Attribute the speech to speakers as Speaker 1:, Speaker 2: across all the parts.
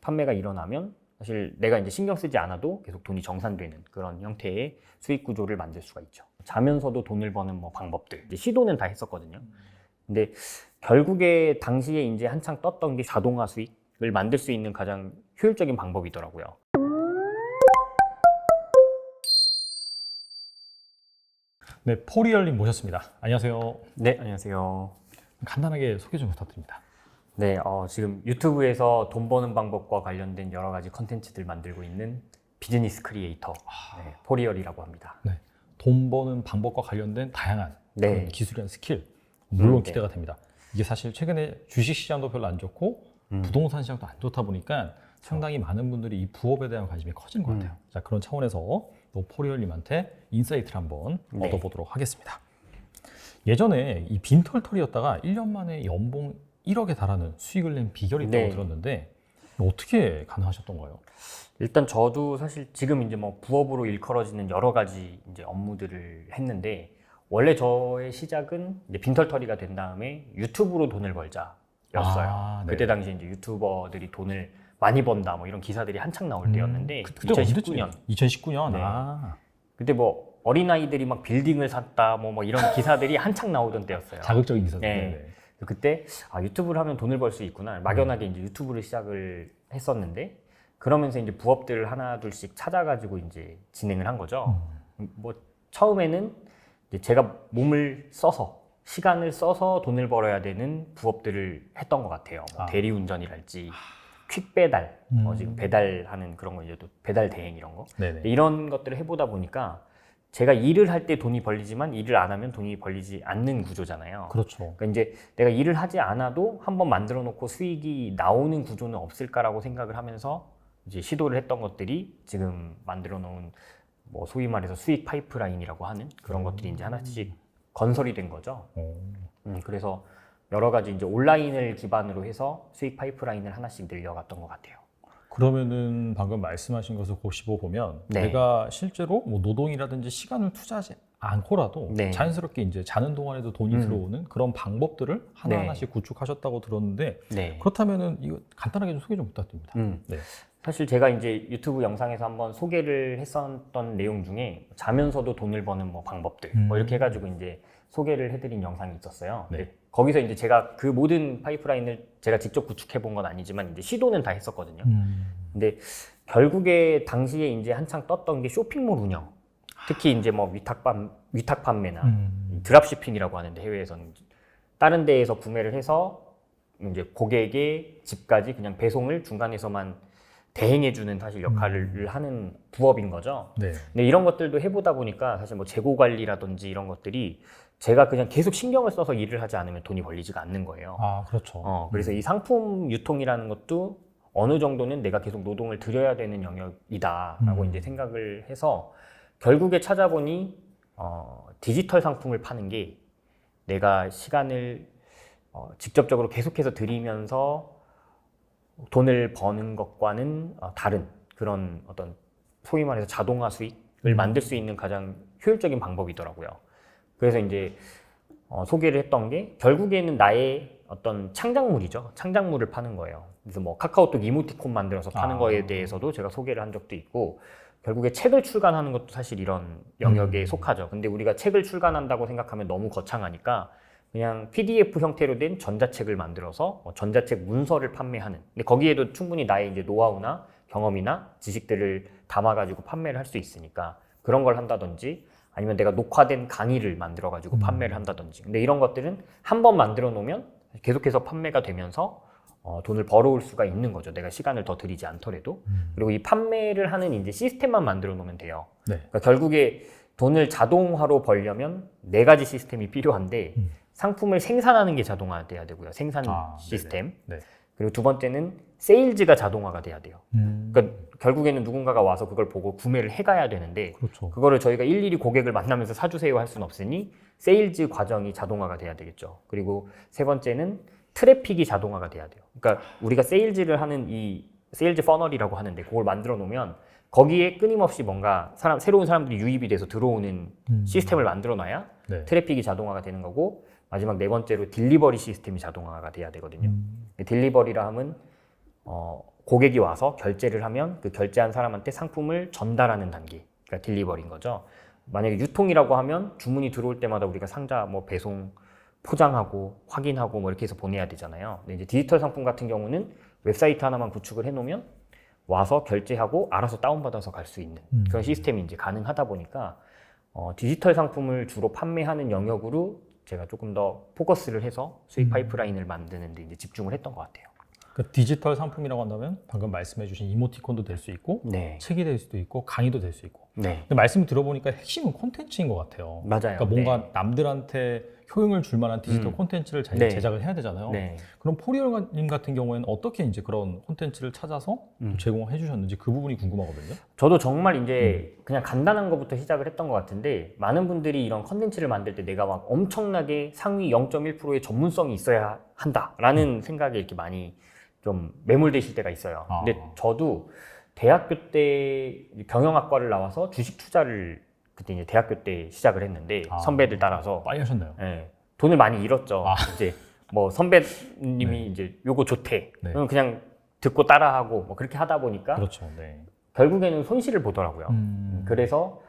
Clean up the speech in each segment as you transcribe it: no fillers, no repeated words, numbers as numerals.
Speaker 1: 판매가 일어나면 사실 내가 이제 신경 쓰지 않아도 계속 돈이 정산되는 그런 형태의 수익 구조를 만들 수가 있죠. 자면서도 돈을 버는 뭐 방법들 이제 시도는 다 했었거든요. 근데 결국에 당시에 이제 한창 떴던 게 자동화 수익을 만들 수 있는 가장 효율적인 방법이더라고요.
Speaker 2: 네, 포리얼님 모셨습니다. 안녕하세요.
Speaker 1: 네, 안녕하세요.
Speaker 2: 간단하게 소개 좀 부탁드립니다.
Speaker 1: 네, 지금 유튜브에서 돈 버는 방법과 관련된 여러 가지 컨텐츠들 만들고 있는 비즈니스 크리에이터 네, 포리얼이라고 합니다.
Speaker 2: 네, 돈 버는 방법과 관련된 다양한
Speaker 1: 네.
Speaker 2: 그런 기술이나 스킬 물론
Speaker 1: 네.
Speaker 2: 기대가 됩니다. 이게 사실 최근에 주식 시장도 별로 안 좋고 부동산 시장도 안 좋다 보니까 상당히 많은 분들이 이 부업에 대한 관심이 커진 것 같아요. 자, 그런 차원에서 또 포리얼님한테 인사이트를 한번
Speaker 1: 네.
Speaker 2: 얻어보도록 하겠습니다. 예전에 이 빈털털이었다가 1년 만에 연봉 1억에 달하는 수익을 낸 비결이 있다고
Speaker 1: 네.
Speaker 2: 들었는데 어떻게 가능하셨던 거예요?
Speaker 1: 일단 저도 사실 지금 이제 뭐 부업으로 일컬어지는 여러 가지 이제 업무들을 했는데 원래 저의 시작은 이제 빈털터리가 된 다음에 유튜브로 돈을 벌자였어요.
Speaker 2: 아, 네.
Speaker 1: 그때 당시 이제 유튜버들이 돈을 많이 번다 뭐 이런 기사들이 한창 나올 때였는데
Speaker 2: 그때
Speaker 1: 2019년.
Speaker 2: 2019년.
Speaker 1: 네.
Speaker 2: 아,
Speaker 1: 그때 뭐 어린아이들이 막 빌딩을 샀다 뭐 이런 기사들이 한창 나오던 때였어요.
Speaker 2: 자극적인 기사들.
Speaker 1: 네.
Speaker 2: 네.
Speaker 1: 그때 유튜브를 하면 돈을 벌 수 있구나 막연하게 이제 유튜브를 시작을 했었는데 그러면서 이제 부업들을 하나 둘씩 찾아가지고 이제 진행을 한 거죠. 뭐 처음에는 이제 제가 몸을 써서 시간을 써서 돈을 벌어야 되는 부업들을 했던 것 같아요. 뭐 대리운전이랄지 퀵배달, 지금 배달하는 그런 거 이제 또 배달 대행 이런 거
Speaker 2: 네네.
Speaker 1: 이런 것들을 해보다 보니까 제가 일을 할 때 돈이 벌리지만 일을 안 하면 돈이 벌리지 않는 구조잖아요.
Speaker 2: 그렇죠.
Speaker 1: 그러니까 이제 내가 일을 하지 않아도 한번 만들어 놓고 수익이 나오는 구조는 없을까라고 생각을 하면서 이제 시도를 했던 것들이 지금 만들어 놓은 뭐 소위 말해서 수익 파이프라인이라고 하는 그런 것들이 이제 하나씩 건설이 된 거죠. 그래서 여러 가지 이제 온라인을 기반으로 해서 수익 파이프라인을 하나씩 늘려갔던 것 같아요.
Speaker 2: 그러면은 방금 말씀하신 것을 고시고 보면
Speaker 1: 네.
Speaker 2: 내가 실제로 뭐 노동이라든지 시간을 투자하지 않고라도
Speaker 1: 네.
Speaker 2: 자연스럽게 이제 자는 동안에도 돈이 들어오는 그런 방법들을 하나하나씩
Speaker 1: 네.
Speaker 2: 구축하셨다고 들었는데
Speaker 1: 네.
Speaker 2: 그렇다면은 이거 간단하게 좀 소개 좀 부탁드립니다. 네.
Speaker 1: 사실 제가 이제 유튜브 영상에서 한번 소개를 했었던 내용 중에 자면서도 돈을 버는 뭐 방법들 뭐 이렇게 해가지고 이제 소개를 해드린 영상이 있었어요.
Speaker 2: 네.
Speaker 1: 근데 거기서 이제 제가 그 모든 파이프라인을 제가 직접 구축해 본 건 아니지만 이제 시도는 다 했었거든요. 근데 결국에 당시에 이제 한창 떴던 게 쇼핑몰 운영, 특히 이제 뭐 위탁 판매나 드랍시핑이라고 하는데 해외에서는 다른 데에서 구매를 해서 이제 고객의 집까지 그냥 배송을 중간에서만 대행해주는 사실 역할을 하는 부업인 거죠.
Speaker 2: 네.
Speaker 1: 근데 이런 것들도 해보다 보니까 사실 뭐 재고 관리라든지 이런 것들이 제가 그냥 계속 신경을 써서 일을 하지 않으면 돈이 벌리지가 않는 거예요.
Speaker 2: 아, 그렇죠.
Speaker 1: 그래서 이 상품 유통이라는 것도 어느 정도는 내가 계속 노동을 들여야 되는 영역이다라고 이제 생각을 해서 결국에 찾아보니 디지털 상품을 파는 게 내가 시간을 직접적으로 계속해서 들이면서 돈을 버는 것과는 다른 그런 어떤 소위 말해서 자동화 수익을 만들 수 있는 가장 효율적인 방법이더라고요. 그래서 이제 소개를 했던 게 결국에는 나의 어떤 창작물이죠. 창작물을 파는 거예요. 그래서 뭐 카카오톡 이모티콘 만들어서 파는 거에 대해서도 제가 소개를 한 적도 있고 결국에 책을 출간하는 것도 사실 이런 영역에 속하죠. 근데 우리가 책을 출간한다고 생각하면 너무 거창하니까 그냥 PDF 형태로 된 전자책을 만들어서 전자책 문서를 판매하는. 근데 거기에도 충분히 나의 이제 노하우나 경험이나 지식들을 담아가지고 판매를 할 수 있으니까 그런 걸 한다든지 아니면 내가 녹화된 강의를 만들어가지고 판매를 한다든지. 근데 이런 것들은 한 번 만들어 놓으면 계속해서 판매가 되면서 돈을 벌어올 수가 있는 거죠. 내가 시간을 더 들이지 않더라도. 그리고 이 판매를 하는 이제 시스템만 만들어 놓으면 돼요.
Speaker 2: 네.
Speaker 1: 그러니까 결국에 돈을 자동화로 벌려면 네 가지 시스템이 필요한데 상품을 생산하는 게 자동화돼야 되고요. 생산 시스템.
Speaker 2: 네.
Speaker 1: 그리고 두 번째는 세일즈가 자동화가 돼야 돼요. 그러니까 결국에는 누군가가 와서 그걸 보고 구매를 해가야 되는데
Speaker 2: 그렇죠.
Speaker 1: 그거를 저희가 일일이 고객을 만나면서 사주세요 할 수는 없으니 세일즈 과정이 자동화가 돼야 되겠죠. 그리고 세 번째는 트래픽이 자동화가 돼야 돼요. 그러니까 우리가 세일즈를 하는 이 세일즈 퍼널이라고 하는데 그걸 만들어 놓으면 거기에 끊임없이 뭔가 새로운 사람들이 유입이 돼서 들어오는 시스템을 만들어 놔야
Speaker 2: 네.
Speaker 1: 트래픽이 자동화가 되는 거고 마지막 네 번째로 딜리버리 시스템이 자동화가 돼야 되거든요. 딜리버리라 하면 고객이 와서 결제를 하면 그 결제한 사람한테 상품을 전달하는 단계가 딜리버리인 거죠. 만약에 유통이라고 하면 주문이 들어올 때마다 우리가 상자 뭐 배송, 포장하고 확인하고 뭐 이렇게 해서 보내야 되잖아요. 근데 이제 디지털 상품 같은 경우는 웹사이트 하나만 구축을 해놓으면 와서 결제하고 알아서 다운받아서 갈 수 있는 그런 시스템이 이제 가능하다 보니까 디지털 상품을 주로 판매하는 영역으로 제가 조금 더 포커스를 해서 수익 파이프라인을 만드는 데 이제 집중을 했던 것 같아요.
Speaker 2: 그 디지털 상품이라고 한다면 방금 말씀해주신 이모티콘도 될 수 있고
Speaker 1: 네.
Speaker 2: 책이 될 수도 있고 강의도 될 수 있고.
Speaker 1: 네.
Speaker 2: 근데 말씀 들어보니까 핵심은 콘텐츠인 것 같아요.
Speaker 1: 맞아요.
Speaker 2: 그러니까 뭔가
Speaker 1: 네.
Speaker 2: 남들한테 효용을 줄 만한 디지털 콘텐츠를
Speaker 1: 네.
Speaker 2: 제작을 해야 되잖아요.
Speaker 1: 네.
Speaker 2: 그럼 포리얼님 같은 경우에는 어떻게 이제 그런 콘텐츠를 찾아서 제공해 주셨는지 그 부분이 궁금하거든요.
Speaker 1: 저도 정말 이제 그냥 간단한 것부터 시작을 했던 것 같은데 많은 분들이 이런 컨텐츠를 만들 때 내가 막 엄청나게 상위 0.1%의 전문성이 있어야 한다라는 생각에 이렇게 많이 좀 매몰되실 때가 있어요. 근데 저도 대학교 때 경영학과를 나와서 주식 투자를 그때 이제 대학교 때 시작을 했는데 선배들 따라서
Speaker 2: 빨리 하셨나요?
Speaker 1: 네, 돈을 많이 잃었죠. 이제 뭐 선배님이 이제 요거 좋대. 그럼 그냥 듣고 따라하고 뭐 그렇게 하다 보니까
Speaker 2: 그렇죠. 네.
Speaker 1: 결국에는 손실을 보더라고요. 그래서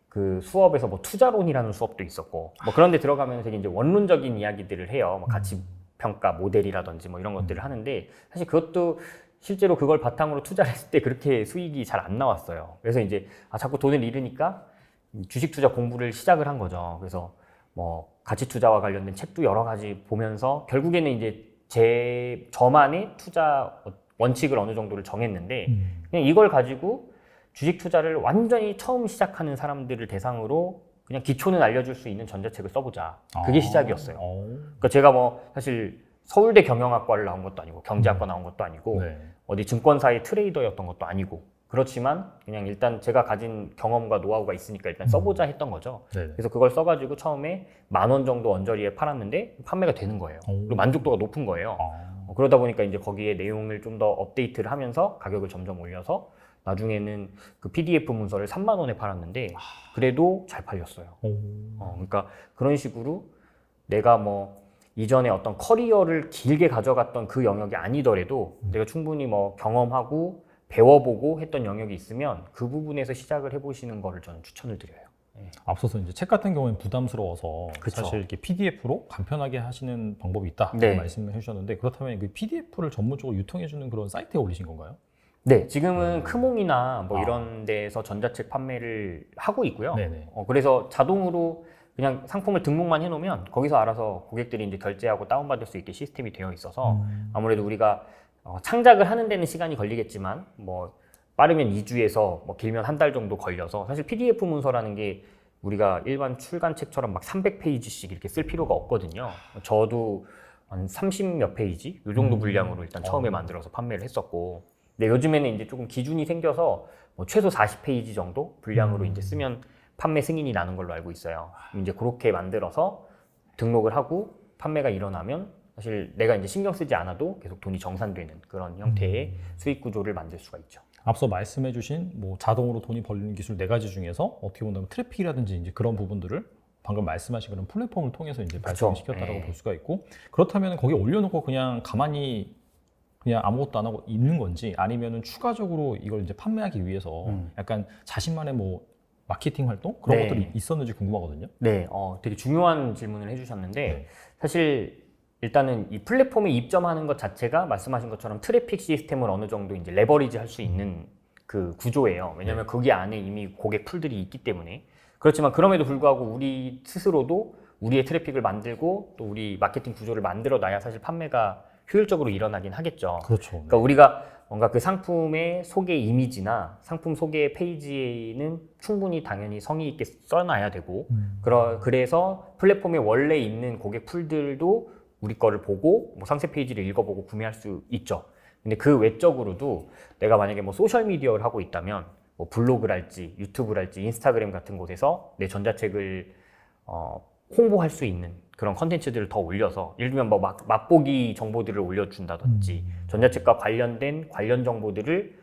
Speaker 1: 그 수업에서 뭐 투자론이라는 수업도 있었고 뭐 그런 데 들어가면 되게 이제 원론적인 이야기들을 해요. 뭐 가치 평가 모델이라든지 뭐 이런 것들을 하는데 사실 그것도 실제로 그걸 바탕으로 투자를 했을 때 그렇게 수익이 잘 안 나왔어요. 그래서 이제 자꾸 돈을 잃으니까 주식 투자 공부를 시작을 한 거죠. 그래서 뭐 가치 투자와 관련된 책도 여러 가지 보면서 결국에는 이제 저만의 투자 원칙을 어느 정도를 정했는데 그냥 이걸 가지고 주식 투자를 완전히 처음 시작하는 사람들을 대상으로 그냥 기초는 알려줄 수 있는 전자책을 써보자. 그게 시작이었어요. 그러니까 제가 뭐 사실 서울대 경영학과를 나온 것도 아니고 경제학과 나온 것도 아니고 어디 증권사의 트레이더였던 것도 아니고 그렇지만 그냥 일단 제가 가진 경험과 노하우가 있으니까 일단 써보자 했던 거죠. 그래서 그걸 써가지고 처음에 10,000원 정도 언저리에 팔았는데 판매가 되는 거예요. 그리고 만족도가 높은 거예요. 그러다 보니까 이제 거기에 내용을 좀 더 업데이트를 하면서 가격을 점점 올려서 나중에는 그 PDF 문서를 30,000원에 팔았는데 그래도 잘 팔렸어요. 그러니까 그런 식으로 내가 뭐 이전에 어떤 커리어를 길게 가져갔던 그 영역이 아니더라도 내가 충분히 뭐 경험하고 배워보고 했던 영역이 있으면 그 부분에서 시작을 해보시는 거를 저는 추천을 드려요.
Speaker 2: 앞서서 이제 책 같은 경우에는 부담스러워서
Speaker 1: 그쵸.
Speaker 2: 사실 이렇게 PDF로 간편하게 하시는 방법이 있다
Speaker 1: 네.
Speaker 2: 말씀을 해주셨는데 그렇다면 그 PDF를 전문적으로 유통해주는 그런 사이트에 올리신 건가요?
Speaker 1: 네, 지금은 크몽이나 뭐 이런 데서 전자책 판매를 하고 있고요. 그래서 자동으로 그냥 상품을 등록만 해놓으면 거기서 알아서 고객들이 이제 결제하고 다운받을 수 있게 시스템이 되어 있어서 아무래도 우리가 창작을 하는 데는 시간이 걸리겠지만 뭐 빠르면 2주에서 뭐 길면 한 달 정도 걸려서 사실 PDF 문서라는 게 우리가 일반 출간책처럼 막 300페이지씩 이렇게 쓸 필요가 없거든요. 저도 한 30몇 페이지 이 정도 분량으로 일단 처음에 만들어서 판매를 했었고 근데 요즘에는 이제 조금 기준이 생겨서 뭐 최소 40페이지 정도 분량으로 이제 쓰면 판매 승인이 나는 걸로 알고 있어요. 이제 그렇게 만들어서 등록을 하고 판매가 일어나면 사실 내가 이제 신경 쓰지 않아도 계속 돈이 정산되는 그런 형태의 수익 구조를 만들 수가 있죠.
Speaker 2: 앞서 말씀해주신 뭐 자동으로 돈이 벌리는 기술 4가지 중에서 어떻게 본다면 트래픽이라든지 이제 그런 부분들을 방금 말씀하신 그런 플랫폼을 통해서 이제 발전시켰다라고 볼 수가 있고 그렇다면 거기 올려놓고 그냥 가만히 그냥 아무것도 안 하고 있는 건지 아니면은 추가적으로 이걸 이제 판매하기 위해서 약간 자신만의 뭐 마케팅 활동 그런 것들이 있었는지 궁금하거든요.
Speaker 1: 네, 되게 중요한 질문을 해주셨는데 사실 일단은 이 플랫폼에 입점하는 것 자체가 말씀하신 것처럼 트래픽 시스템을 어느 정도 이제 레버리지 할 수 있는 그 구조예요. 왜냐하면 거기 안에 이미 고객 풀들이 있기 때문에 그렇지만 그럼에도 불구하고 우리 스스로도 우리의 트래픽을 만들고 또 우리 마케팅 구조를 만들어 놔야 사실 판매가 효율적으로 일어나긴 하겠죠.
Speaker 2: 그렇죠.
Speaker 1: 그러니까 우리가 뭔가 그 상품의 소개 이미지나 상품 소개 페이지에는 충분히 당연히 성의 있게 써놔야 되고 그래서 플랫폼에 원래 있는 고객 풀들도 우리 거를 보고 뭐 상세 페이지를 읽어보고 구매할 수 있죠. 근데 그 외적으로도 내가 만약에 뭐 소셜 미디어를 하고 있다면 뭐 블로그랄지 유튜브랄지 인스타그램 같은 곳에서 내 전자책을 홍보할 수 있는 그런 컨텐츠들을 더 올려서 예를 들면 뭐 맛보기 정보들을 올려준다든지 전자책과 관련된 관련 정보들을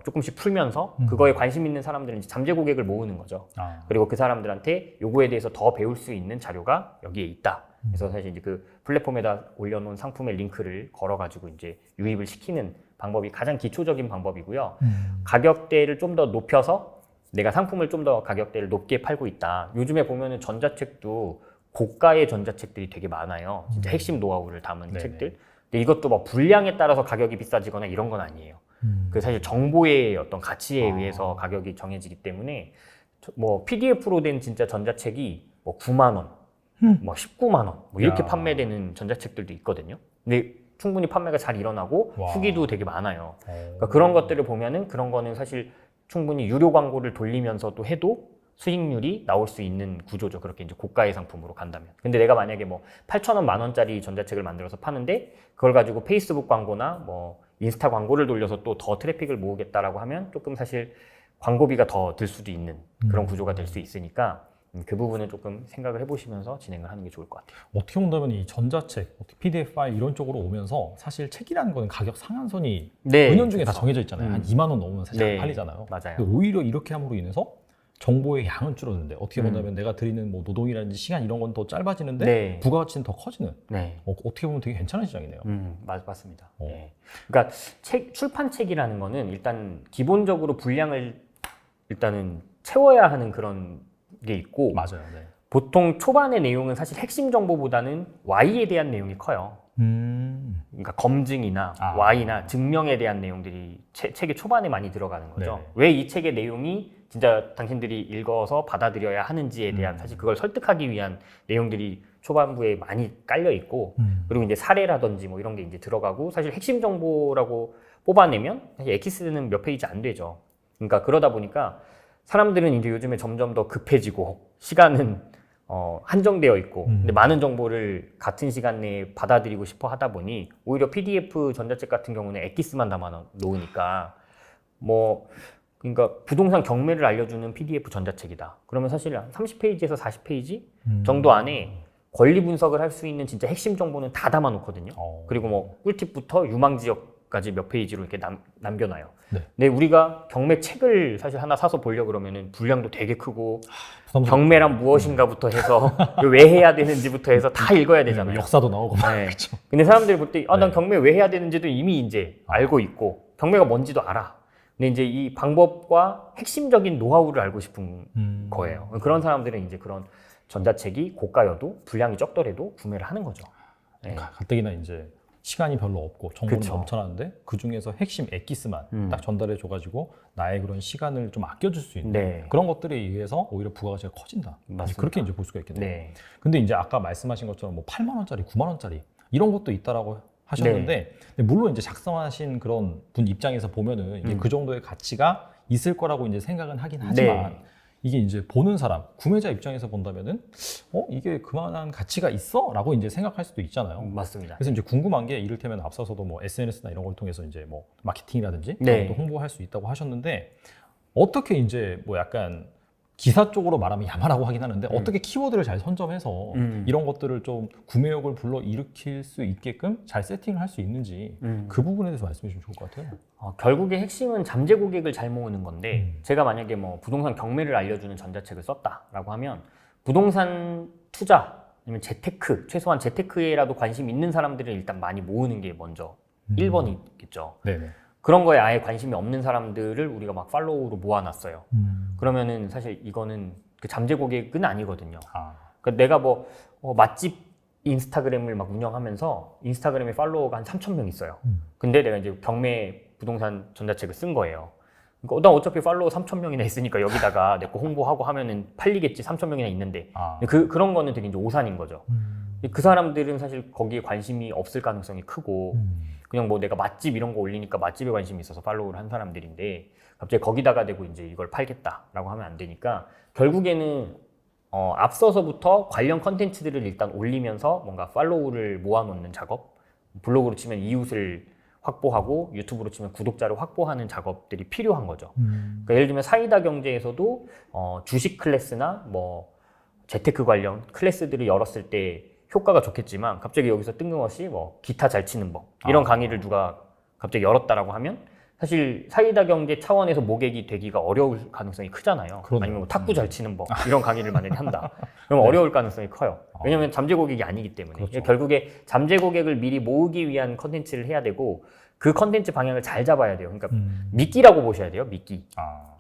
Speaker 1: 조금씩 풀면서 그거에 관심 있는 사람들은 이제 잠재 고객을 모으는 거죠. 그리고 그 사람들한테 요거에 대해서 더 배울 수 있는 자료가 여기에 있다. 그래서 사실 이제 그 플랫폼에다 올려놓은 상품의 링크를 걸어가지고 이제 유입을 시키는 방법이 가장 기초적인 방법이고요. 가격대를 좀 더 높여서 내가 상품을 좀 더 가격대를 높게 팔고 있다. 요즘에 보면은 전자책도 고가의 전자책들이 되게 많아요. 진짜 핵심 노하우를 담은
Speaker 2: 네네.
Speaker 1: 책들. 근데 이것도 뭐 분량에 따라서 가격이 비싸지거나 이런 건 아니에요. 그 사실 정보의 어떤 가치에 의해서 가격이 정해지기 때문에 뭐 PDF로 된 진짜 전자책이 뭐 9만 원, 뭐 19만 원, 뭐 이렇게
Speaker 2: 야.
Speaker 1: 판매되는 전자책들도 있거든요. 근데 충분히 판매가 잘 일어나고
Speaker 2: 와.
Speaker 1: 후기도 되게 많아요. 그러니까 그런 것들을 보면은 그런 거는 사실 충분히 유료 광고를 돌리면서도 해도 수익률이 나올 수 있는 구조죠. 그렇게 이제 고가의 상품으로 간다면. 근데 내가 만약에 뭐 8,000원, 10,000원짜리 전자책을 만들어서 파는데 그걸 가지고 페이스북 광고나 뭐 인스타 광고를 돌려서 또 더 트래픽을 모으겠다라고 하면 조금 사실 광고비가 더 들 수도 있는 그런 구조가 될 수 있으니까 그 부분은 조금 생각을 해보시면서 진행을 하는 게 좋을 것 같아요.
Speaker 2: 어떻게 본다면 이 전자책, PDF 파일 이런 쪽으로 오면서 사실 책이라는 거는 가격 상한선이
Speaker 1: 네,
Speaker 2: 은연중에 다
Speaker 1: 그렇죠.
Speaker 2: 정해져 있잖아요. 한 2만 원 넘으면 사실
Speaker 1: 네,
Speaker 2: 안 팔리잖아요.
Speaker 1: 맞아요.
Speaker 2: 근데 오히려 이렇게 함으로 인해서 정보의 양은 줄어드는데 어떻게 본다면 내가 드리는 뭐 노동이라든지 시간 이런 건 더 짧아지는데
Speaker 1: 네.
Speaker 2: 부가가치는 더 커지는
Speaker 1: 네.
Speaker 2: 어떻게 보면 되게 괜찮은 시장이네요.
Speaker 1: 맞습니다.
Speaker 2: 어.
Speaker 1: 네. 그러니까 출판책이라는 거는 일단 기본적으로 분량을 일단은 채워야 하는 그런 게 있고
Speaker 2: 맞아요. 네.
Speaker 1: 보통 초반의 내용은 사실 핵심 정보보다는 Y에 대한 내용이 커요. 그러니까 검증이나
Speaker 2: 아.
Speaker 1: Y나 증명에 대한 내용들이 책의 초반에 많이 들어가는 거죠.
Speaker 2: 네네.
Speaker 1: 왜 이 책의 내용이 진짜 당신들이 읽어서 받아들여야 하는지에 대한 사실 그걸 설득하기 위한 내용들이 초반부에 많이 깔려 있고 그리고 이제 사례라든지 뭐 이런 게 이제 들어가고 사실 핵심 정보라고 뽑아내면 사실 엑기스는 몇 페이지 안 되죠. 그러니까 그러다 보니까 사람들은 이제 요즘에 점점 더 급해지고 시간은 한정되어 있고 근데 많은 정보를 같은 시간 내에 받아들이고 싶어 하다 보니 오히려 PDF 전자책 같은 경우는 엑기스만 담아 놓으니까 뭐 그러니까 부동산 경매를 알려주는 PDF 전자책이다. 그러면 사실 한 30페이지에서 40페이지 정도 안에 권리 분석을 할 수 있는 진짜 핵심 정보는 다 담아 놓거든요. 그리고 뭐 꿀팁부터 유망 지역까지 몇 페이지로 이렇게 남겨놔요.
Speaker 2: 네.
Speaker 1: 근데 우리가 경매 책을 사실 하나 사서 보려고 그러면은 분량도 되게 크고
Speaker 2: 부담스럽죠.
Speaker 1: 경매란 무엇인가부터 해서 왜 해야 되는지부터 해서 다 읽어야 되잖아요.
Speaker 2: 역사도 나오고
Speaker 1: 네.
Speaker 2: 그렇죠.
Speaker 1: 근데 사람들이 볼 때 난
Speaker 2: 네.
Speaker 1: 경매 왜 해야 되는지도 이미 이제 알고 있고 경매가 뭔지도 알아. 근데 이제 이 방법과 핵심적인 노하우를 알고 싶은 거예요. 그런 사람들은 이제 그런 전자책이 고가여도 분량이 적더라도 구매를 하는 거죠. 네.
Speaker 2: 가뜩이나 이제 시간이 별로 없고 정보는
Speaker 1: 그쵸.
Speaker 2: 넘쳐나는데 그 중에서 핵심 엑기스만 딱 전달해 줘가지고 나의 그런 시간을 좀 아껴줄 수 있는
Speaker 1: 네.
Speaker 2: 그런 것들에 의해서 오히려 부가가치가 커진다.
Speaker 1: 맞습니다.
Speaker 2: 그렇게 이제 볼 수가 있겠네요.
Speaker 1: 네.
Speaker 2: 근데 이제 아까 말씀하신 것처럼 뭐 8만 원짜리, 9만 원짜리 이런 것도 있다라고 하셨는데 근데 물론 이제 작성하신 그런 분 입장에서 보면은 이게 그 정도의 가치가 있을 거라고 이제 생각은 하긴 하지만 이게 이제 보는 사람, 구매자 입장에서 본다면은 이게 그만한 가치가 있어? 라고 이제 생각할 수도 있잖아요.
Speaker 1: 맞습니다.
Speaker 2: 그래서 이제 궁금한 게 이를테면 앞서서도 뭐 SNS나 이런 걸 통해서 이제 뭐 마케팅이라든지
Speaker 1: 네.
Speaker 2: 그런 것도 홍보할 수 있다고 하셨는데 어떻게 이제 뭐 약간 기사 쪽으로 말하면 야마라고 하긴 하는데 어떻게 키워드를 잘 선점해서 이런 것들을 좀 구매욕을 불러 일으킬 수 있게끔 잘 세팅을 할 수 있는지 그 부분에 대해서 말씀해 주시면 좋을 것 같아요.
Speaker 1: 결국에 핵심은 잠재 고객을 잘 모으는 건데 제가 만약에 뭐 부동산 경매를 알려주는 전자책을 썼다라고 하면 부동산 투자 아니면 재테크 최소한 재테크에라도 관심 있는 사람들을 일단 많이 모으는 게 먼저 1번이겠죠.
Speaker 2: 네네.
Speaker 1: 그런 거에 아예 관심이 없는 사람들을 우리가 막 팔로우로 모아놨어요. 그러면은 사실 이거는 그 잠재 고객은 아니거든요. 그러니까 내가 뭐 맛집 인스타그램을 막 운영하면서 인스타그램에 팔로워가 한 3,000명 있어요. 근데 내가 이제 경매 부동산 전자책을 쓴 거예요. 그러니까 난 어차피 팔로워 3,000명이나 있으니까 여기다가 내 거 홍보하고 하면은 팔리겠지. 3,000명이나 있는데. 그런 거는 되게 이제 오산인 거죠. 그 사람들은 사실 거기에 관심이 없을 가능성이 크고 그냥 뭐 내가 맛집 이런 거 올리니까 맛집에 관심이 있어서 팔로우를 한 사람들인데 갑자기 거기다가 대고 이제 이걸 팔겠다라고 하면 안 되니까 결국에는 앞서서부터 관련 컨텐츠들을 일단 올리면서 뭔가 팔로우를 모아놓는 작업, 블로그로 치면 이웃을 확보하고 유튜브로 치면 구독자를 확보하는 작업들이 필요한 거죠. 그러니까 예를 들면 사이다 경제에서도 주식 클래스나 뭐 재테크 관련 클래스들을 열었을 때 효과가 좋겠지만 갑자기 여기서 뜬금없이 뭐 기타 잘 치는 법 이런 강의를 누가 갑자기 열었다라고 하면 사실 사이다 경제 차원에서 모객이 되기가 어려울 가능성이 크잖아요.
Speaker 2: 그러네요.
Speaker 1: 아니면 뭐 탁구 잘 치는 법 이런 강의를 만약에 한다. 그럼 어려울 가능성이 커요. 왜냐하면 잠재 고객이 아니기 때문에.
Speaker 2: 그렇죠.
Speaker 1: 결국에 잠재 고객을 미리 모으기 위한 컨텐츠를 해야 되고 그 컨텐츠 방향을 잘 잡아야 돼요. 그러니까 미끼라고 보셔야 돼요. 미끼.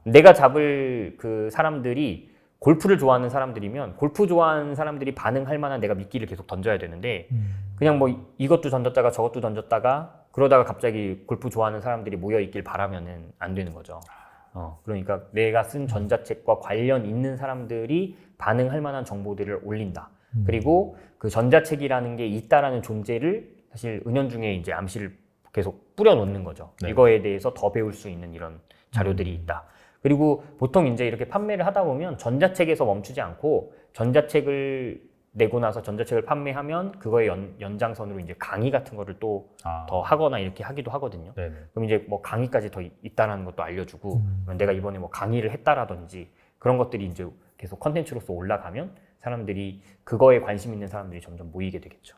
Speaker 1: 내가 잡을 그 사람들이 골프를 좋아하는 사람들이면 골프 좋아하는 사람들이 반응할 만한 내가 미끼를 계속 던져야 되는데 그냥 뭐 이것도 던졌다가 저것도 던졌다가 그러다가 갑자기 골프 좋아하는 사람들이 모여 있길 바라면은 안 되는 거죠. 그러니까 내가 쓴 전자책과 관련 있는 사람들이 반응할 만한 정보들을 올린다. 그리고 그 전자책이라는 게 있다라는 존재를 사실 은연중에 이제 암시를 계속 뿌려놓는 거죠.
Speaker 2: 네.
Speaker 1: 이거에 대해서 더 배울 수 있는 이런 자료들이 있다. 그리고 보통 이제 이렇게 판매를 하다 보면 전자책에서 멈추지 않고 전자책을 내고 나서 전자책을 판매하면 그거의 연장선으로 이제 강의 같은 거를 또 더 하거나 이렇게 하기도 하거든요.
Speaker 2: 네네.
Speaker 1: 그럼 이제 뭐 강의까지 더 있다라는 것도 알려주고 내가 이번에 뭐 강의를 했다라든지 그런 것들이 이제 계속 컨텐츠로서 올라가면 사람들이 그거에 관심 있는 사람들이 점점 모이게 되겠죠.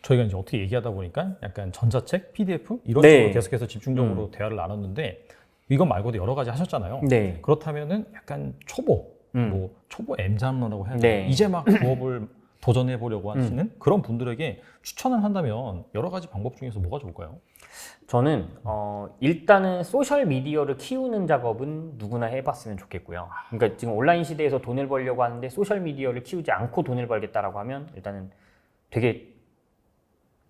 Speaker 2: 저희가 이제 어떻게 얘기하다 보니까 약간 전자책, PDF 이런
Speaker 1: 네.
Speaker 2: 식으로 계속해서 집중적으로 대화를 나눴는데 이것 말고도 여러 가지 하셨잖아요.
Speaker 1: 네.
Speaker 2: 그렇다면은 약간 초보, 뭐 초보 M자러라고 해야 되나?
Speaker 1: 네.
Speaker 2: 이제 막 부업을 도전해 보려고 하시는 그런 분들에게 추천을 한다면 여러 가지 방법 중에서 뭐가 좋을까요?
Speaker 1: 저는 일단은 소셜 미디어를 키우는 작업은 누구나 해봤으면 좋겠고요. 그러니까 지금 온라인 시대에서 돈을 벌려고 하는데 소셜 미디어를 키우지 않고 돈을 벌겠다라고 하면 일단은 되게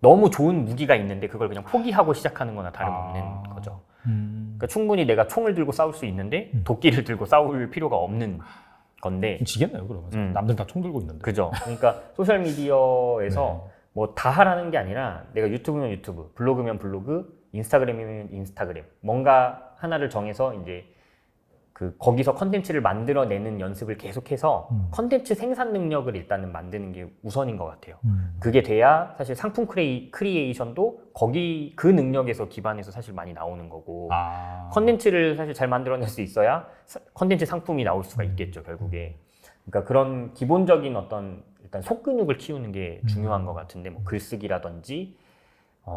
Speaker 1: 너무 좋은 무기가 있는데 그걸 그냥 포기하고 시작하는 거나 다름없는 거죠. 그러니까 충분히 내가 총을 들고 싸울 수 있는데 도끼를 들고 싸울 필요가 없는 건데
Speaker 2: 지겠네요, 그러면. 남들 다 총 들고 있는데.
Speaker 1: 그죠. 그러니까 소셜 미디어에서 뭐 다 하라는 게 아니라 내가 유튜브면 유튜브, 블로그면 블로그, 인스타그램이면 인스타그램 뭔가 하나를 정해서 이제 그 거기서 컨텐츠를 만들어내는 연습을 계속해서 컨텐츠 생산 능력을 일단은 만드는 게 우선인 것 같아요. 그게 돼야 사실 상품 크리에이션도 거기 그 능력에서 기반해서 사실 많이 나오는 거고 컨텐츠를 사실 잘 만들어낼 수 있어야 컨텐츠 상품이 나올 수가 있겠죠, 결국에. 그러니까 그런 기본적인 어떤 일단 속근육을 키우는 게 중요한 것 같은데 뭐 글쓰기라든지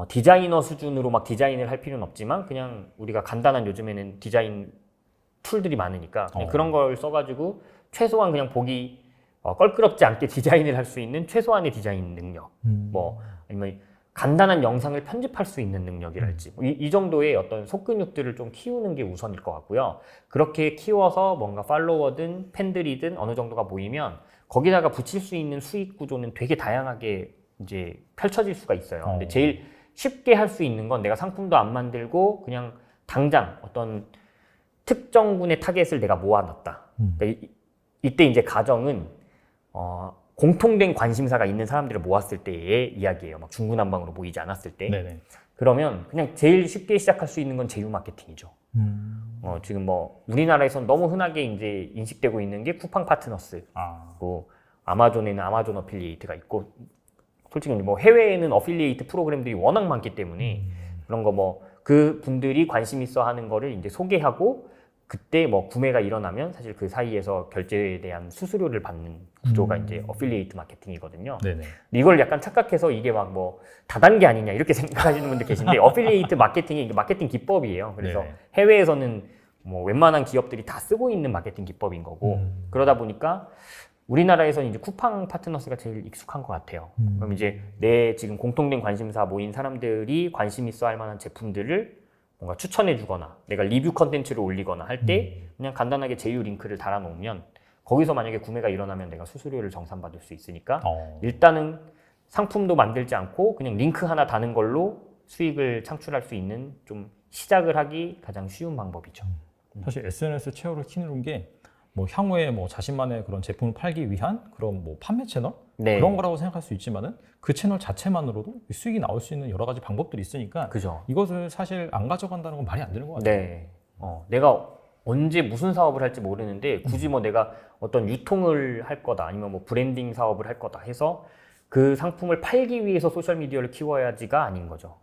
Speaker 1: 디자이너 수준으로 막 디자인을 할 필요는 없지만 그냥 우리가 간단한 요즘에는 디자인 툴들이 많으니까 그냥 그런 걸 써가지고 최소한 그냥 보기 껄끄럽지 않게 디자인을 할 수 있는 최소한의 디자인 능력 뭐 아니면 간단한 영상을 편집할 수 있는 능력이랄지 이 정도의 어떤 속근육들을 좀 키우는 게 우선일 것 같고요. 그렇게 키워서 뭔가 팔로워든 팬들이든 어느 정도가 모이면 거기다가 붙일 수 있는 수익 구조는 되게 다양하게 이제 펼쳐질 수가 있어요. 근데 제일 쉽게 할 수 있는 건 내가 상품도 안 만들고 그냥 당장 어떤 특정군의 타겟을 내가 모아놨다. 그러니까 이때 이제 가정은 공통된 관심사가 있는 사람들을 모았을 때의 이야기예요. 막 중구난방으로 모이지 않았을 때.
Speaker 2: 네네.
Speaker 1: 그러면 그냥 제일 쉽게 시작할 수 있는 건 제휴 마케팅이죠. 지금 뭐 우리나라에선 너무 흔하게 이제 인식되고 있는 게 쿠팡 파트너스, 그리고 아마존에는 아마존 어필리에이트가 있고, 솔직히 뭐 해외에는 어필리에이트 프로그램들이 워낙 많기 때문에 그런 거 뭐 그 분들이 관심 있어 하는 거를 이제 소개하고 그때 뭐 구매가 일어나면 사실 그 사이에서 결제에 대한 수수료를 받는 구조가 이제 어필리에이트 마케팅이거든요.
Speaker 2: 네네.
Speaker 1: 이걸 약간 착각해서 이게 막 뭐 다단계 아니냐 이렇게 생각하시는 분들 계신데 어필리에이트 마케팅이 이게 마케팅 기법이에요. 그래서
Speaker 2: 네네.
Speaker 1: 해외에서는 뭐 웬만한 기업들이 다 쓰고 있는 마케팅 기법인 거고 그러다 보니까 우리나라에서는 이제 쿠팡 파트너스가 제일 익숙한 것 같아요. 그럼 이제 내 지금 공통된 관심사 모인 사람들이 관심 있어 할 만한 제품들을 뭔가 추천해 주거나 내가 리뷰 컨텐츠를 올리거나 할 때 그냥 간단하게 제휴 링크를 달아 놓으면 거기서 만약에 구매가 일어나면 내가 수수료를 정산받을 수 있으니까 일단은 상품도 만들지 않고 그냥 링크 하나 다는 걸로 수익을 창출할 수 있는 좀 시작을 하기 가장 쉬운 방법이죠.
Speaker 2: 사실 SNS 채널을 키우는 게 뭐 향후에 뭐 자신만의 그런 제품을 팔기 위한 그런 뭐 판매 채널
Speaker 1: 네.
Speaker 2: 그런 거라고 생각할 수 있지만은 그 채널 자체만으로도 수익이 나올 수 있는 여러 가지 방법들이 있으니까
Speaker 1: 그죠.
Speaker 2: 이것을 사실 안 가져간다는 건 말이 안 되는 것 같아요.
Speaker 1: 네. 내가 언제 무슨 사업을 할지 모르는데 굳이 뭐 내가 어떤 유통을 할 거다 아니면 뭐 브랜딩 사업을 할 거다 해서 그 상품을 팔기 위해서 소셜미디어를 키워야지가 아닌 거죠.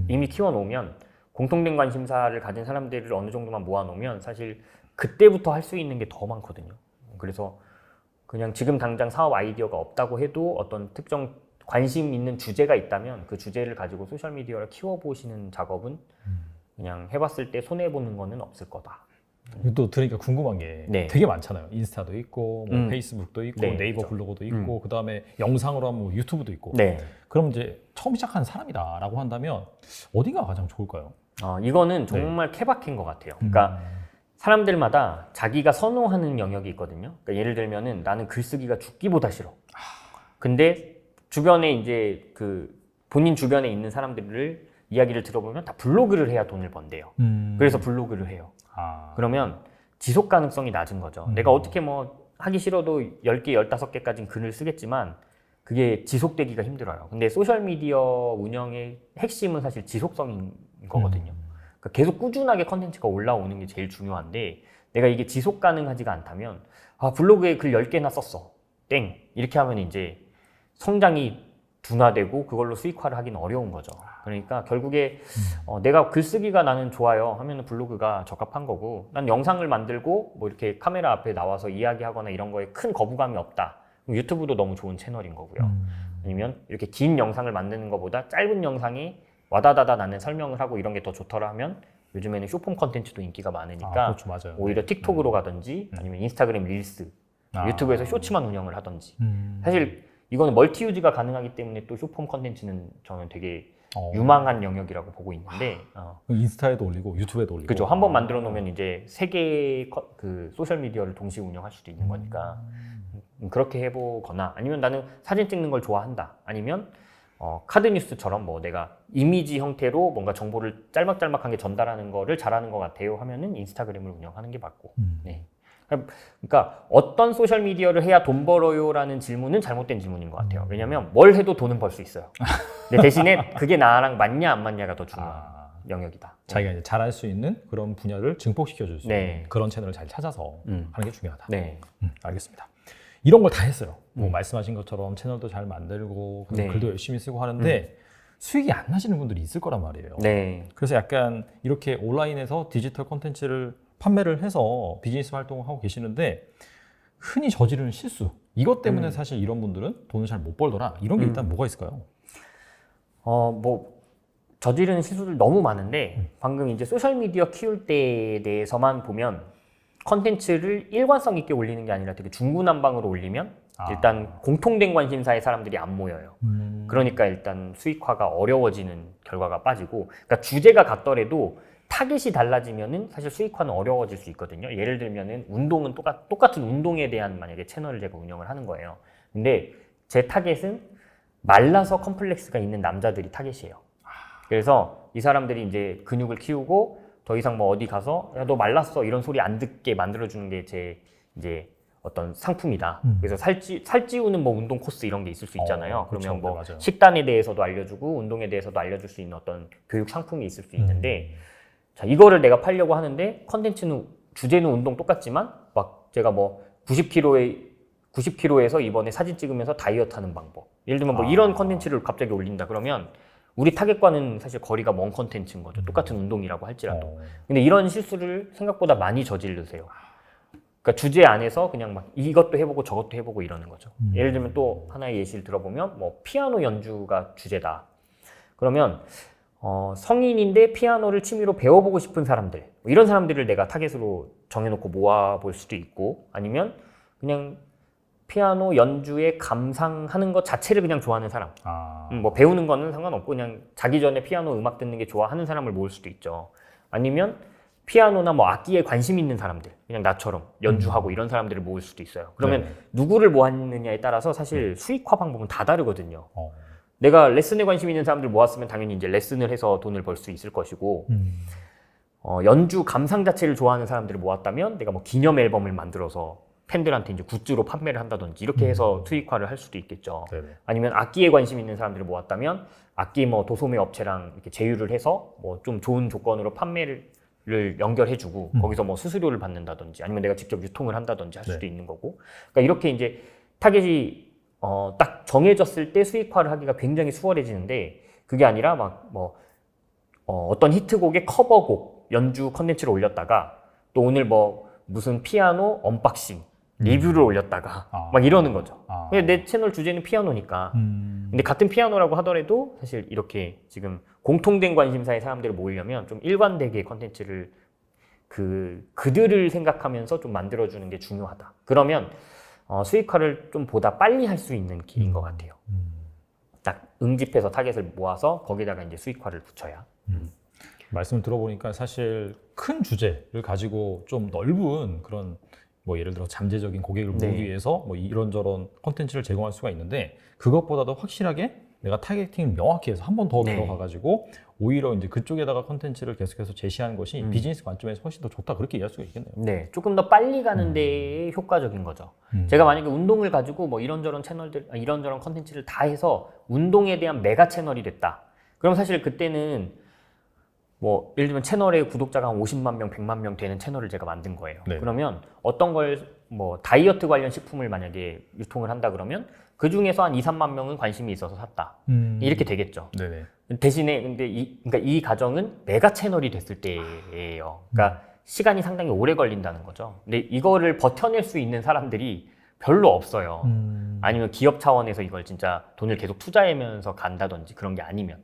Speaker 1: 이미 키워놓으면 공통된 관심사를 가진 사람들을 어느 정도만 모아놓으면 사실 그때부터 할 수 있는 게 더 많거든요. 그래서 그냥 지금 당장 사업 아이디어가 없다고 해도 어떤 특정 관심 있는 주제가 있다면 그 주제를 가지고 소셜미디어를 키워보시는 작업은 그냥 해봤을 때 손해보는 거는 없을 거다.
Speaker 2: 또 들으니까 궁금한 게
Speaker 1: 네.
Speaker 2: 되게 많잖아요. 인스타도 있고, 뭐 페이스북도 있고,
Speaker 1: 네,
Speaker 2: 네이버
Speaker 1: 그렇죠.
Speaker 2: 블로그도 있고, 그 다음에 영상으로 하면 뭐 유튜브도 있고.
Speaker 1: 네.
Speaker 2: 그럼 이제 처음 시작하는 사람이다라고 한다면 어디가 가장 좋을까요?
Speaker 1: 이거는 정말 케바케인 것 같아요. 그러니까 사람들마다 자기가 선호하는 영역이 있거든요. 그러니까 예를 들면은 나는 글쓰기가 죽기보다 싫어. 근데 주변에 이제 그 본인 주변에 있는 사람들을 이야기를 들어보면 다 블로그를 해야 돈을 번대요. 그래서 블로그를 해요. 그러면 지속 가능성이 낮은 거죠. 내가 어떻게 뭐 하기 싫어도 10개, 15개까지는 글을 쓰겠지만 그게 지속되기가 힘들어요. 근데 소셜미디어 운영의 핵심은 사실 지속성인 거거든요. 그러니까 계속 꾸준하게 컨텐츠가 올라오는 게 제일 중요한데 내가 이게 지속 가능하지가 않다면 블로그에 글 10개나 썼어. 땡. 이렇게 하면 이제 성장이 둔화되고 그걸로 수익화를 하기는 어려운 거죠. 그러니까 결국에 내가 글쓰기가 나는 좋아요 하면 블로그가 적합한 거고 난 영상을 만들고 뭐 이렇게 카메라 앞에 나와서 이야기하거나 이런 거에 큰 거부감이 없다. 그럼 유튜브도 너무 좋은 채널인 거고요. 아니면 이렇게 긴 영상을 만드는 것보다 짧은 영상이 와다다다 나는 설명을 하고 이런 게 더 좋더라 하면 요즘에는 쇼폼 컨텐츠도 인기가 많으니까
Speaker 2: 그렇죠, 맞아요.
Speaker 1: 오히려 틱톡으로 가든지 아니면 인스타그램 릴스, 유튜브에서 쇼츠만 운영을 하든지 사실 이거는 멀티 유지가 가능하기 때문에 또 쇼폼 컨텐츠는 저는 되게 유망한 영역이라고 보고 있는데
Speaker 2: 인스타에도 올리고 유튜브에도 올리고
Speaker 1: 그죠. 한번 만들어 놓으면 이제 3개의 그 소셜 미디어를 동시에 운영할 수도 있는 거니까 그렇게 해보거나 아니면 나는 사진 찍는 걸 좋아한다 아니면 카드 뉴스처럼 뭐 내가 이미지 형태로 뭔가 정보를 짤막짤막하게 전달하는 거를 잘하는 것 같아요 하면은 인스타그램을 운영하는 게 맞고 네. 그러니까 어떤 소셜 미디어를 해야 돈 벌어요라는 질문은 잘못된 질문인 것 같아요. 왜냐하면 뭘 해도 돈은 벌 수 있어요. 근데 대신에 그게 나랑 맞냐 안 맞냐가 더 중요한 영역이다.
Speaker 2: 자기가 이제 잘할 수 있는 그런 분야를 증폭시켜줄 수 있는 그런 채널을 잘 찾아서 하는 게 중요하다.
Speaker 1: 네.
Speaker 2: 알겠습니다. 이런 걸 다 했어요. 뭐 말씀하신 것처럼 채널도 잘 만들고 글도 열심히 쓰고 하는데 수익이 안 나시는 분들이 있을 거란 말이에요.
Speaker 1: 네.
Speaker 2: 그래서 약간 이렇게 온라인에서 디지털 콘텐츠를 판매를 해서 비즈니스 활동을 하고 계시는데 흔히 저지르는 실수 이것 때문에 사실 이런 분들은 돈을 잘 못 벌더라 이런 게 일단 뭐가 있을까요?
Speaker 1: 뭐 저지르는 실수들 너무 많은데 방금 이제 소셜미디어 키울 때에 대해서만 보면 컨텐츠를 일관성 있게 올리는 게 아니라 되게 중구난방으로 올리면 일단 공통된 관심사의 사람들이 안 모여요. 그러니까 일단 수익화가 어려워지는 결과가 빠지고 그러니까 주제가 같더라도 타겟이 달라지면은 사실 수익화는 어려워질 수 있거든요. 예를 들면은 운동은 똑같은 운동에 대한 만약에 채널을 제가 운영을 하는 거예요. 근데 제 타겟은 말라서 컴플렉스가 있는 남자들이 타겟이에요. 그래서 이 사람들이 이제 근육을 키우고 더 이상 뭐 어디 가서 야, 너 말랐어 이런 소리 안 듣게 만들어주는 게 제 이제 어떤 상품이다. 그래서 살찌우는 뭐 운동 코스 이런 게 있을 수 있잖아요.
Speaker 2: 그렇죠.
Speaker 1: 그러면 뭐
Speaker 2: 맞아요.
Speaker 1: 식단에 대해서도 알려주고 운동에 대해서도 알려줄 수 있는 어떤 교육 상품이 있을 수 있는데 자 이거를 내가 팔려고 하는데 컨텐츠는 주제는 운동 똑같지만 막 제가 뭐 90kg에서 이번에 사진 찍으면서 다이어트 하는 방법 예를 들면 뭐 이런 컨텐츠를 갑자기 올린다 그러면 우리 타겟과는 사실 거리가 먼 컨텐츠인 거죠. 똑같은 운동이라고 할지라도. 근데 이런 실수를 생각보다 많이 저지르세요. 그러니까 주제 안에서 그냥 막 이것도 해보고 저것도 해보고 이러는 거죠. 예를 들면 또 하나의 예시를 들어보면 뭐 피아노 연주가 주제다. 그러면 성인인데 피아노를 취미로 배워보고 싶은 사람들 뭐 이런 사람들을 내가 타겟으로 정해놓고 모아볼 수도 있고 아니면 그냥 피아노 연주에 감상하는 것 자체를 그냥 좋아하는 사람 뭐 배우는 거는 상관없고 그냥 자기 전에 피아노 음악 듣는 게 좋아하는 사람을 모을 수도 있죠. 아니면 피아노나 뭐 악기에 관심 있는 사람들 그냥 나처럼 연주하고 이런 사람들을 모을 수도 있어요. 그러면 누구를 모았느냐에 따라서 사실 수익화 방법은 다 다르거든요. 내가 레슨에 관심 있는 사람들 모았으면 당연히 이제 레슨을 해서 돈을 벌 수 있을 것이고 연주 감상 자체를 좋아하는 사람들을 모았다면 내가 뭐 기념 앨범을 만들어서 팬들한테 이제 굿즈로 판매를 한다든지 이렇게 해서 수익화를 할 수도 있겠죠. 아니면 악기에 관심 있는 사람들을 모았다면 악기 뭐 도소매 업체랑 이렇게 제휴를 해서 뭐 좀 좋은 조건으로 판매를 연결해주고 거기서 뭐 수수료를 받는다든지 아니면 내가 직접 유통을 한다든지 할 수도 있는 거고. 그러니까 이렇게 이제 타겟이 딱 정해졌을 때 수익화를 하기가 굉장히 수월해지는데 그게 아니라 막 뭐 어떤 히트곡의 커버곡 연주 컨텐츠를 올렸다가 또 오늘 뭐 무슨 피아노 언박싱 리뷰를 올렸다가 막 이러는 거죠. 내 채널 주제는 피아노니까. 근데 같은 피아노라고 하더라도 사실 이렇게 지금 공통된 관심사의 사람들을 모으려면 좀 일관되게 컨텐츠를 그들을 생각하면서 좀 만들어주는 게 중요하다. 그러면 수익화를 좀 보다 빨리 할 수 있는 길인 것 같아요. 딱 응집해서 타겟을 모아서 거기다가 이제 수익화를 붙여야.
Speaker 2: 말씀을 들어보니까 사실 큰 주제를 가지고 좀 넓은 그런 뭐 예를 들어 잠재적인 고객을 모으기
Speaker 1: 네.
Speaker 2: 위해서 뭐 이런저런 콘텐츠를 제공할 수가 있는데 그것보다도 확실하게 내가 타겟팅을 명확히 해서 한 번 더
Speaker 1: 네.
Speaker 2: 들어가가지고 오히려 이제 그쪽에다가 콘텐츠를 계속해서 제시하는 것이 비즈니스 관점에서 훨씬 더 좋다 그렇게 이해할 수가 있겠네요.
Speaker 1: 네, 조금 더 빨리 가는 데에 효과적인 거죠. 제가 만약에 운동을 가지고 뭐 이런저런 채널들, 이런저런 컨텐츠를 다 해서 운동에 대한 메가 채널이 됐다. 그럼 사실 그때는 뭐 예를 들면 채널에 구독자가 한 50만 명, 100만 명 되는 채널을 제가 만든 거예요.
Speaker 2: 네.
Speaker 1: 그러면 어떤 걸 뭐 다이어트 관련 식품을 만약에 유통을 한다 그러면 그 중에서 한 2, 3만 명은 관심이 있어서 샀다. 이렇게 되겠죠.
Speaker 2: 네네.
Speaker 1: 대신에 근데 그러니까 이 가정은 메가 채널이 됐을 때예요. 그러니까 시간이 상당히 오래 걸린다는 거죠. 근데 이거를 버텨낼 수 있는 사람들이 별로 없어요. 아니면 기업 차원에서 이걸 진짜 돈을 계속 투자하면서 간다든지 그런 게 아니면.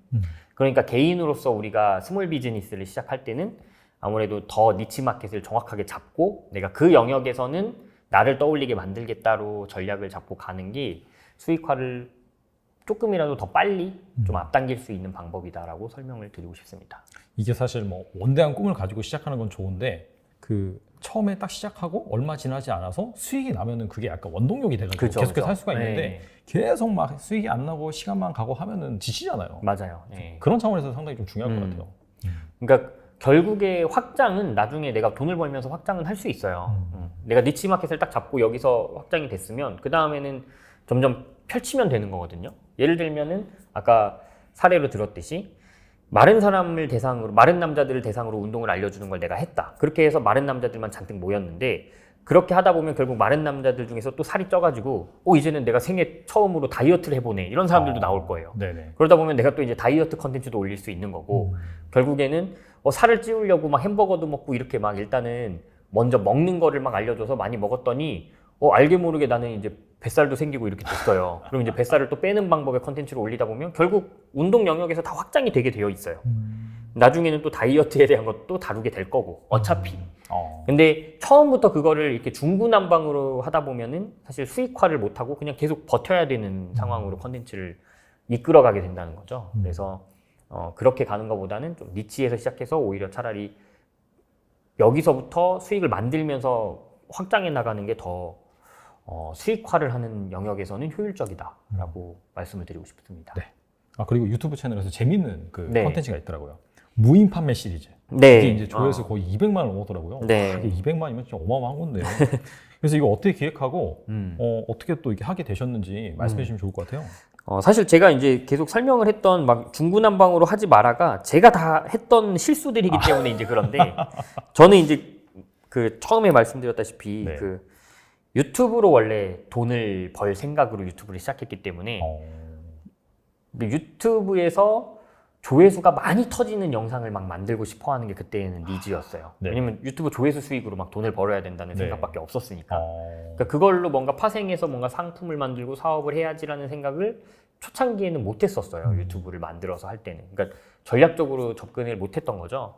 Speaker 1: 그러니까 개인으로서 우리가 스몰 비즈니스를 시작할 때는 아무래도 더 니치 마켓을 정확하게 잡고 내가 그 영역에서는 나를 떠올리게 만들겠다로 전략을 잡고 가는 게 수익화를 조금이라도 더 빨리 좀 앞당길 수 있는 방법이다라고 설명을 드리고 싶습니다.
Speaker 2: 이게 사실 뭐 원대한 꿈을 가지고 시작하는 건 좋은데 그 처음에 딱 시작하고 얼마 지나지 않아서 수익이 나면은 그게 약간 원동력이 돼가지고
Speaker 1: 그죠,
Speaker 2: 계속해서
Speaker 1: 그죠.
Speaker 2: 할 수가 있는데
Speaker 1: 네.
Speaker 2: 계속 막 수익이 안 나고 시간만 가고 하면은 지치잖아요.
Speaker 1: 맞아요. 네.
Speaker 2: 그런 차원에서 상당히 좀 중요할 것 같아요.
Speaker 1: 그러니까 결국에 확장은 나중에 내가 돈을 벌면서 확장은 할 수 있어요. 내가 니치 마켓을 딱 잡고 여기서 확장이 됐으면 그 다음에는 점점 펼치면 되는 거거든요. 예를 들면은 아까 사례로 들었듯이 마른 사람을 대상으로, 마른 남자들을 대상으로 운동을 알려주는 걸 내가 했다. 그렇게 해서 마른 남자들만 잔뜩 모였는데 그렇게 하다 보면 결국 마른 남자들 중에서 또 살이 쪄가지고 이제는 내가 생애 처음으로 다이어트를 해보네 이런 사람들도 나올 거예요.
Speaker 2: 네네.
Speaker 1: 그러다 보면 내가 또 이제 다이어트 컨텐츠도 올릴 수 있는 거고 결국에는 살을 찌우려고 막 햄버거도 먹고 이렇게 막 일단은 먼저 먹는 거를 막 알려줘서 많이 먹었더니 알게 모르게 나는 이제 뱃살도 생기고 이렇게 됐어요. 그럼 이제 뱃살을 또 빼는 방법의 컨텐츠를 올리다 보면 결국 운동 영역에서 다 확장이 되게 되어 있어요. 나중에는 또 다이어트에 대한 것도 다루게 될 거고 어차피. 근데 처음부터 그거를 이렇게 중구난방으로 하다 보면은 사실 수익화를 못하고 그냥 계속 버텨야 되는 상황으로 컨텐츠를 이끌어가게 된다는 거죠. 그래서 그렇게 가는 것보다는 좀 니치에서 시작해서 오히려 차라리 여기서부터 수익을 만들면서 확장해 나가는 게 더 수익화를 하는 영역에서는 효율적이다라고 말씀을 드리고 싶습니다.
Speaker 2: 네. 그리고 유튜브 채널에서 재밌는 그
Speaker 1: 네.
Speaker 2: 콘텐츠가 있더라고요. 무인 판매 시리즈.
Speaker 1: 네.
Speaker 2: 이게 이제 조회수 거의 200만 원 넘었더라고요.
Speaker 1: 네.
Speaker 2: 이게 200만이면 진짜 어마어마한 건데. 그래서 이거 어떻게 기획하고 어떻게 또 이렇게 하게 되셨는지 말씀해 주시면 좋을 것 같아요.
Speaker 1: 사실 제가 이제 계속 설명을 했던 막 중구난방으로 하지 마라가 제가 다 했던 실수들이기 때문에 이제 그런데 저는 이제 그 처음에 말씀드렸다시피
Speaker 2: 네.
Speaker 1: 그 유튜브로 원래 돈을 벌 생각으로 유튜브를 시작했기 때문에 근데 유튜브에서 조회수가 많이 터지는 영상을 막 만들고 싶어 하는 게 그때는 니즈였어요.
Speaker 2: 네.
Speaker 1: 왜냐면 유튜브 조회수 수익으로 막 돈을 벌어야 된다는
Speaker 2: 네.
Speaker 1: 생각밖에 없었으니까. 그러니까 그걸로 뭔가 파생해서 뭔가 상품을 만들고 사업을 해야지라는 생각을 초창기에는 못 했었어요. 유튜브를 만들어서 할 때는. 그러니까 전략적으로 접근을 못 했던 거죠.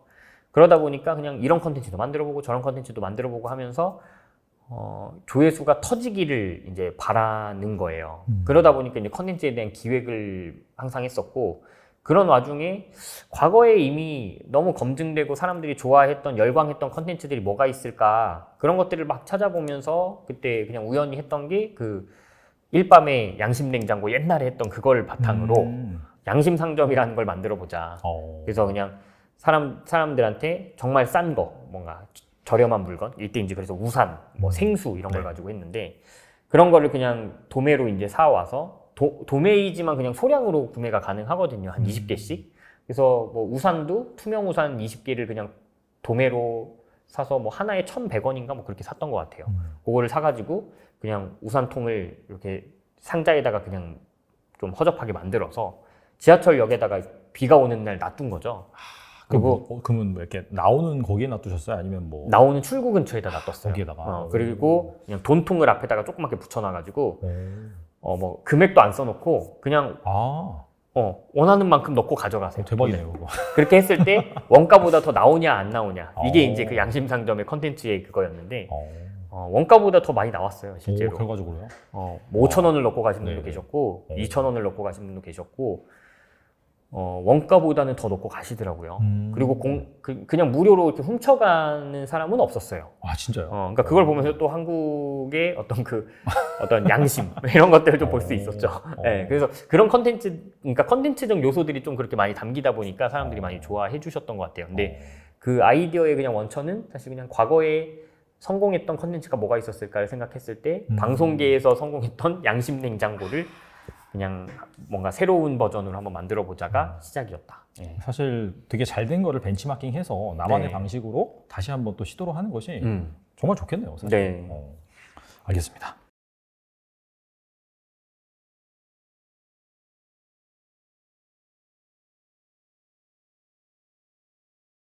Speaker 1: 그러다 보니까 그냥 이런 컨텐츠도 만들어보고 저런 컨텐츠도 만들어보고 하면서 조회수가 터지기를 이제 바라는 거예요. 그러다 보니까 이제 컨텐츠에 대한 기획을 항상 했었고, 그런 와중에 과거에 이미 너무 검증되고 사람들이 좋아했던 열광했던 컨텐츠들이 뭐가 있을까, 그런 것들을 막 찾아보면서 그때 그냥 우연히 했던 게 그 일밤의 양심냉장고 옛날에 했던 그걸 바탕으로 양심상점이라는 걸 만들어 보자. 그래서 그냥 사람들한테 정말 싼 거, 뭔가 저렴한 물건, 이때 이제 그래서 우산, 뭐 생수 이런 걸 가지고 했는데, 그런 거를 그냥 도매로 이제 사와서 도매이지만 그냥 소량으로 구매가 가능하거든요. 한 20개씩. 그래서 뭐 우산도 투명 우산 20개를 그냥 도매로 사서 뭐 하나에 1,100원인가 뭐 그렇게 샀던 것 같아요. 그거를 사가지고 그냥 우산통을 이렇게 상자에다가 그냥 좀 허접하게 만들어서 지하철역에다가 비가 오는 날 놔둔 거죠. 그리고
Speaker 2: 그러면 뭐 이렇게 나오는 거기에 놔두셨어요? 아니면 뭐
Speaker 1: 나오는 출구 근처에다 놔뒀어요.
Speaker 2: 거기에다가.
Speaker 1: 그리고 그냥 돈통을 앞에다가 조그맣게 붙여놔가지고 뭐 금액도 안 써놓고 그냥 원하는 만큼 넣고 가져가세요.
Speaker 2: 대박이네요, 그거.
Speaker 1: 그렇게 했을 때 원가보다 더 나오냐 안 나오냐 이게
Speaker 2: 어.
Speaker 1: 이제 그 양심상점의 컨텐츠의 그거였는데
Speaker 2: 어.
Speaker 1: 원가보다 더 많이 나왔어요 실제로.
Speaker 2: 오, 결과적으로요?
Speaker 1: 뭐 5천 원을 넣고 가신 분도
Speaker 2: 네네.
Speaker 1: 계셨고
Speaker 2: 어.
Speaker 1: 2천 원을 넣고 가신 분도 계셨고 원가보다는 더 넣고 가시더라고요. 그리고 그냥 무료로 이렇게 훔쳐가는 사람은 없었어요.
Speaker 2: 아, 진짜요?
Speaker 1: 그러니까 그걸 보면서 또 한국의 어떤 양심 이런 것들을 좀 볼 수 있었죠. 네, 그래서 그런 그러니까 컨텐츠적 요소들이 좀 그렇게 많이 담기다 보니까 사람들이 많이 좋아해 주셨던 것 같아요. 근데 그 아이디어의 그냥 원천은 사실 그냥 과거에 성공했던 컨텐츠가 뭐가 있었을까를 생각했을 때 방송계에서 성공했던 양심 냉장고를 그냥 뭔가 새로운 버전으로 한번 만들어 보자가 시작이었다. 네.
Speaker 2: 사실 되게 잘 된 거를 벤치마킹해서 나만의
Speaker 1: 네.
Speaker 2: 방식으로 다시 한번 또 시도를 하는 것이
Speaker 1: 음.
Speaker 2: 정말 좋겠네요. 사실.
Speaker 1: 네.
Speaker 2: 알겠습니다.